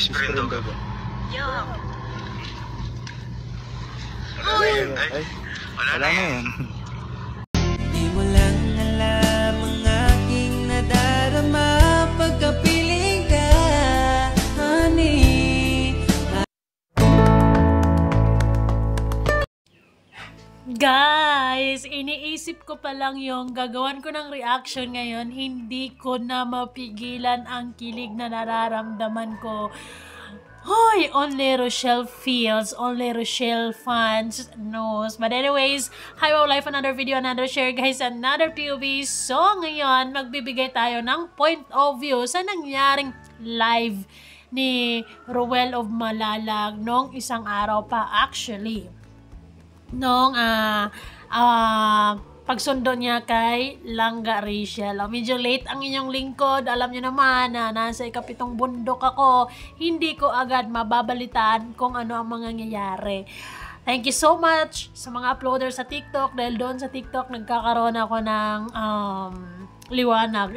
Friendo ka ba? Yeah. Ay, wala na yan. Di mo lang alam ang aking nadarama pagkapiling ka, honey. Guys, iniisip ko pa lang yung gagawan ko ng reaction ngayon, hindi ko na mapigilan ang kilig na nararamdaman ko. Hoy, only Rochelle feels, only Rochelle fans knows. But anyways, hi, wow, life, another video, another share, guys, another POV. So, ngayon, magbibigay tayo ng point of view sa nangyaring live ni Ruel of Malalag noong isang araw pa, actually. Noong pagsundo niya kay Langga Rachel. Medyo late ang inyong lingkod. Alam niyo naman na nasa ikapitong bundok ako. Hindi ko agad mababalitaan kung ano ang mga nangyayari. Thank you so much sa mga uploaders sa TikTok. Dahil doon sa TikTok nagkakaroon ako ng liwanag.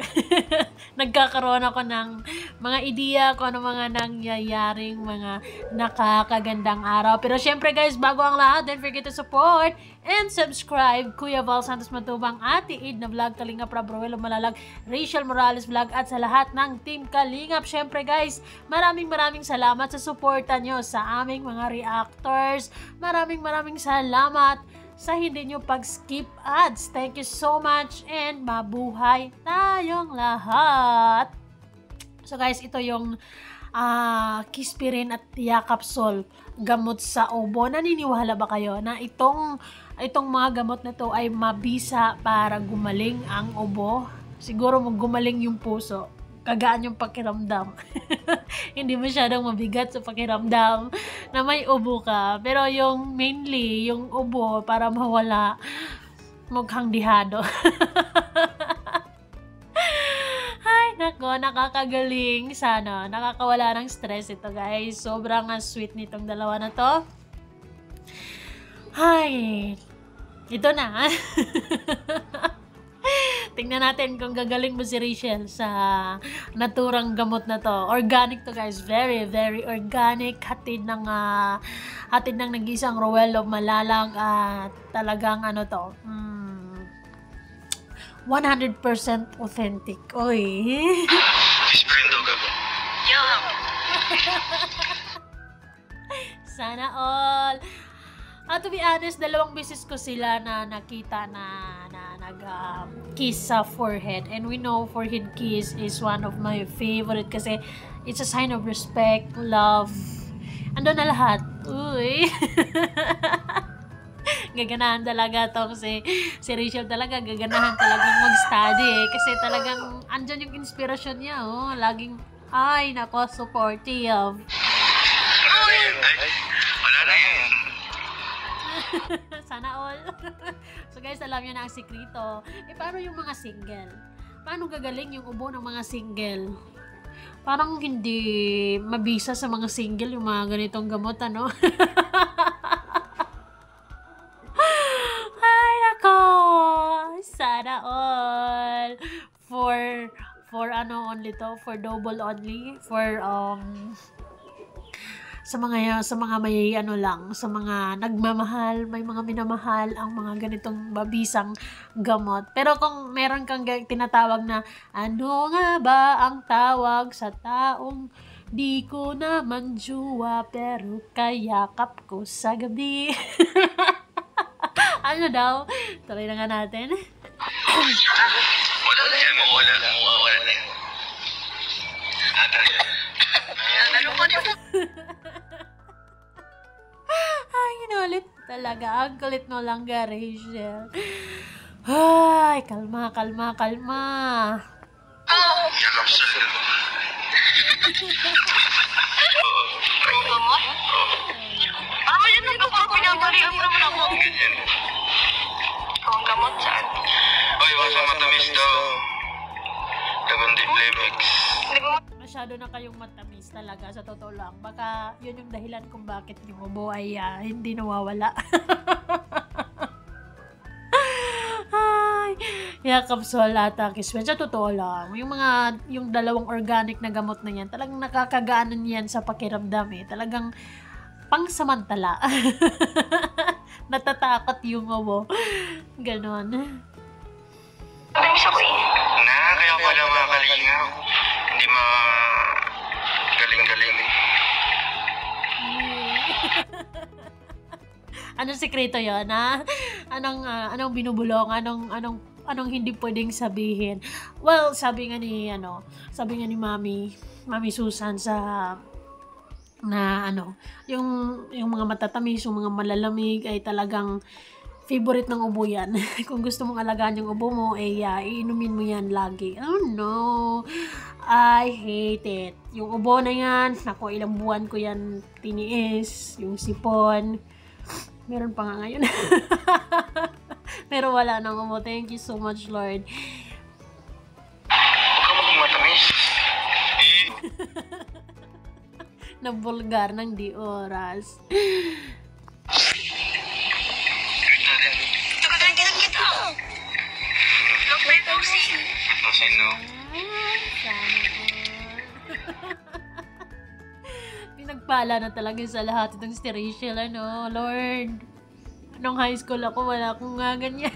Nagkakaroon ako ng mga ideya kung ano mga nangyayaring mga nakakagandang araw. Pero syempre guys, bago ang lahat, don't forget to support and subscribe Kuya Val Santos Matubang, Ate Id na vlog, Kalingap Rob, Ruel of Malalag, Rachel Morales vlog, at sa lahat ng team Kalingap. Syempre guys, maraming salamat sa suporta nyo sa aming mga reactors. Maraming salamat sa hindi nyo pag-skip ads. Thank you so much and mabuhay tayong lahat. So guys, ito yung Kispirin at Yakapsol, gamot sa ubo. Naniniwala ba kayo na itong mga gamot na to ay mabisa para gumaling ang ubo? Siguro gumaling yung puso, kagaan yung pakiramdam. Hindi masyadong mabigat sa pakiramdam na may ubo ka. Pero yung mainly, yung ubo para mawala, mukhang dihado. Ay, nako, nakakagaling. Sana, nakakawala ng stress ito guys. Sobrang sweet nitong dalawa na to. Ay, ito na. Tingnan natin kung gagaling mo si Rachel sa naturang gamot na to. Organic to guys, very organic. Hatid ng nag-isang Ruel of Malalag at talagang ano to, 100% authentic. Oy. Friendo ka ba? Yeah. Sana all. To be honest, 2 beses ko sila na nakita na nag-kiss sa forehead. And we know forehead kiss is one of my favorite kasi it's a sign of respect, love. Ando na lahat. Uy. Gaganahan talaga tong si Rachel talaga. Gaganahan talagang mag-study kasi talagang andyan yung inspirasyon niya. Oh. Laging, ay, nako, supportive. Ay, wala na yan. Sana all. So guys, alam nyo na ang sikrito. Paano yung mga single? Paano gagaling yung ubo ng mga single? Parang hindi mabisa sa mga single yung mga ganitong gamot, ano? Ay, nako! Sana all. For ano only to? For double only? For, sa mga may ano lang, sa mga nagmamahal, may mga minamahal ang mga ganitong mabisang gamot. Pero kung meron kang tinatawag na, ano nga ba ang tawag sa taong di ko naman juwa pero kayakap ko sa gabi? Ano daw? Tuloy na nga natin. Wala na yan, wala na yan. Ay, inulit talaga. Ang kulit mo lang, Rachel. Ay, kalma. Yakapsol. Ano mo? Ano yun ang kapag pinabarihan mo naman ako? Ganyan. Ang gamot saan? Oy, baka matamis daw. Laban din Playmax. Masyado na kayong matamis talaga, sa totoo lang. Baka yun yung dahilan kung bakit yung ubo ay hindi nawawala. Ay, Yeah, Capsol at Kismet. Sa totoo lang, yung dalawang organic na gamot na yan, talagang nakakagaanan yan sa pakiramdam eh. Talagang pangsamantala. Natatakot yung mo. Ganon. Mabilis ako eh. Kaya pala mga kalingaw. Hindi galing-galing. Anong sikreto yun, ha? Anong binubulong? Anong hindi pwedeng sabihin? Well, sabi nga ni Mami Susan yung mga matatamis, yung mga malalamig ay talagang favorite ng ubo yan. Kung gusto mong alagaan yung ubo mo, iinumin mo yan lagi. Oh no, I hate it. Yung ubo na yan, naku, ilang buwan ko yan tiniis. Yung sipon, meron pa nga ngayon. Pero wala nang ubo. Thank you so much, Lord. Huwag ka magmatamis. Na vulgar ng di oras. Tagagalan kita. Look, may pusi. Sino? Sana all. Pinagpala na talaga sa lahat itong si Rachel, Lord. Nung high school ako, wala akong nga ganyan.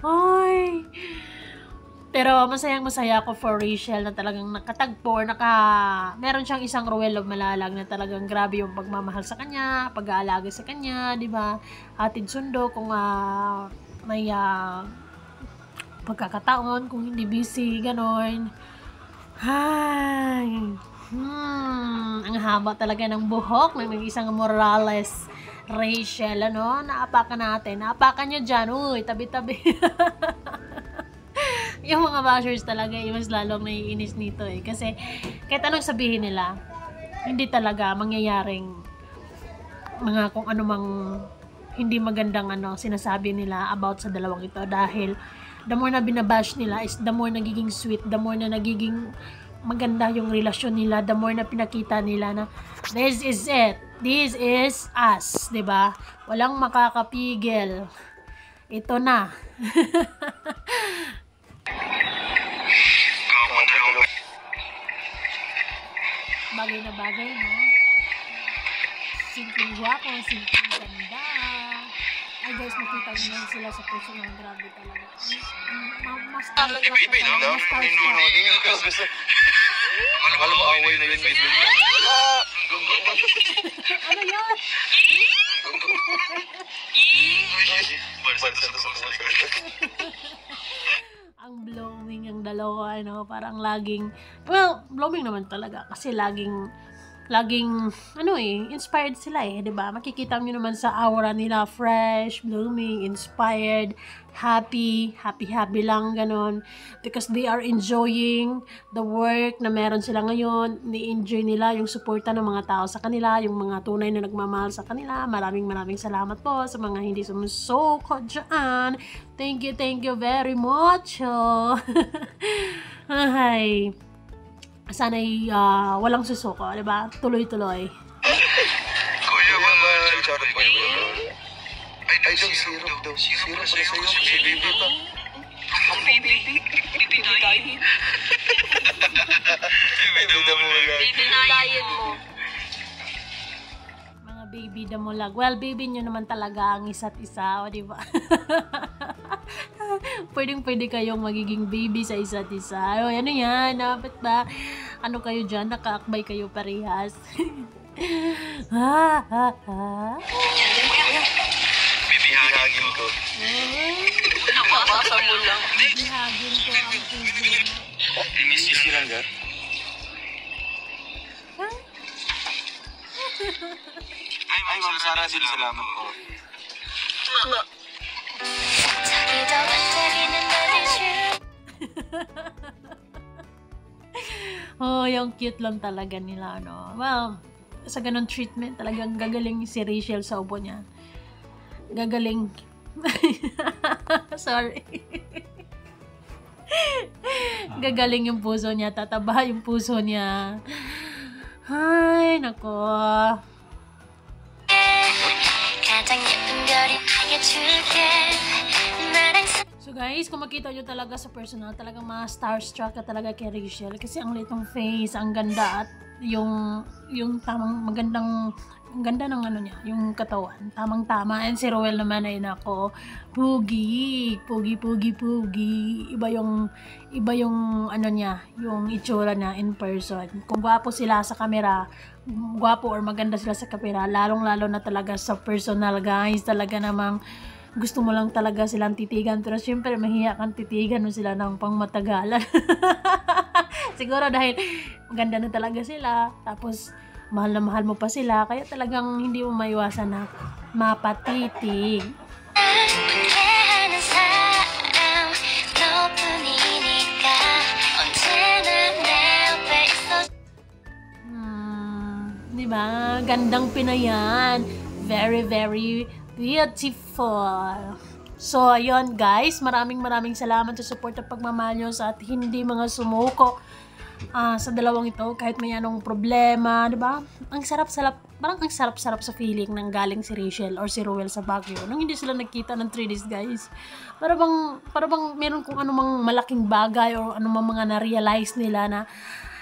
Ay. Pero masayang-masaya ako for Rachel na talagang nakatagpo, meron siyang isang Ruel of Malalag na talagang grabe yung pagmamahal sa kanya, pag-aalaga sa kanya, di ba? Hatid sundo kung may pagkakataon, kung hindi busy, ganon. Ay, ang haba talaga ng buhok ng isang Morales. Rachel, naapakan natin. Naapakan nyo dyan. Uy, tabi-tabi. Yung mga bashers talaga, mas lalong naiinis nito eh. Kasi, kahit anong sabihin nila, hindi talaga mangyayaring kung anumang hindi magandang sinasabi nila about sa dalawang ito. Dahil, the more na binabash nila is the more nagiging sweet, the more na nagiging maganda yung relasyon nila, the more na pinakita nila na this is it. This is us, 'di ba? Walang makakapigil. Ito na. Bagay na bagay, no? Simpleng guwapo, simpleng ganda. Ay guys, nakita niyo sila sa personal, grabe talaga. Mas talaga Alam mo, away na yun. ano yun? Ang blooming ang dalawa, parang laging, blooming naman talaga kasi laging inspired sila eh, 'di ba? Makikita niyo naman sa aura nila, fresh, blooming, inspired, happy lang ganon, because they are enjoying the work na meron sila ngayon. Ni-enjoy nila yung suporta ng mga tao sa kanila, yung mga tunay na nagmamahal sa kanila. Maraming salamat po sa mga hindi sumusoko dyan. Thank you very much. Ay, sana'y walang susuko, diba? Tuloy-tuloy. Kuya, charot ko yun. Ay, syrup daw. Syrup pala sa'yo. Si baby pa. Baby diet. Baby diet mo. Mga baby damulag. Well, baby nyo naman talaga ang isa't isa, o diba? Pwede kayong magiging baby sa isa't isa. O, ano yan? Dapat ba? Ano kayo dyan? Nakaakbay kayo parehas. Bibihagin ko. Nabasa mo lang. Bibihagin ko ang puso. Inis lang ka? Ay, Ma'am Sarah, salamat po. Oh, yung cute lang talaga nila, Well, sa ganun treatment, talagang gagaling si Rachel sa ubo niya. Gagaling. Sorry. Gagaling yung puso niya, tataba yung puso niya. Ay, nako. 가장 예쁜 별이 되게 줄게 나랑 So guys, kung makita nyo talaga sa personal, talagang mga starstruck ka talaga kay Rachel. Kasi ang litong face, ang ganda at yung tamang magandang, ang ganda ng ano niya, yung katawan. Tamang-tama. And si Ruel naman ay nako, pugi. Iba yung ano niya, yung itsura niya in person. Kung gwapo sila sa camera, gwapo or maganda sila sa camera, lalong-lalo na talaga sa personal guys. Talaga namang gusto mo lang talaga silang titigan, pero syempre mahiya kang titigan mo sila ng pangmatagalan. Siguro dahil maganda na talaga sila, tapos mahal na mahal mo pa sila, kaya talagang hindi mo maiwasan na mapatitig. 함께하는 사람 너뿐이니까 언제나 내 옆에 있어. Diba? Gandang Pinayan. Very, very beautiful. So, ayun guys, maraming salamat sa support at pagmamahal nyo sa at hindi mga sumuko sa dalawang ito, kahit may anong problema, diba? Ang sarap-sarap, parang ang sarap-sarap sa feeling ng galing si Rachel or si Ruel sa Baguio nung hindi sila nagkita ng 3 days guys. Para bang meron kung anumang malaking bagay or anumang mga na-realize nila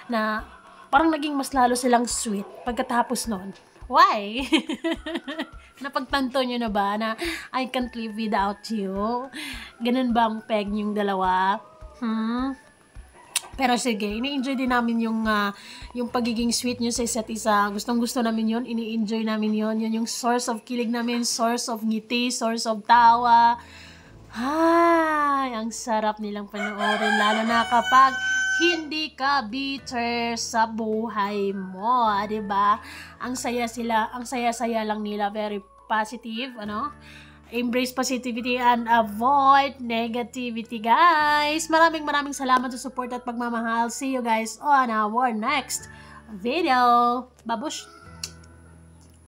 na parang naging mas lalo silang sweet pagkatapos nun. Why? Napagtanto nyo na ba na I can't live without you? Ganun ba ang peg yung dalawa? Pero sige, ini-enjoy din namin yung pagiging sweet nyo sa isa't isa. Gustong-gusto namin yun, ini-enjoy namin yun. Yun yung source of kilig namin, source of ngiti, source of tawa. Ay, ang sarap nilang panoorin, lalo na kapag hindi ka bitter sa buhay mo, 'di ba? Ang saya-saya lang nila, very positive, ano? Embrace positivity and avoid negativity, guys. Maraming salamat sa support at pagmamahal. See you guys on our next video. Babush!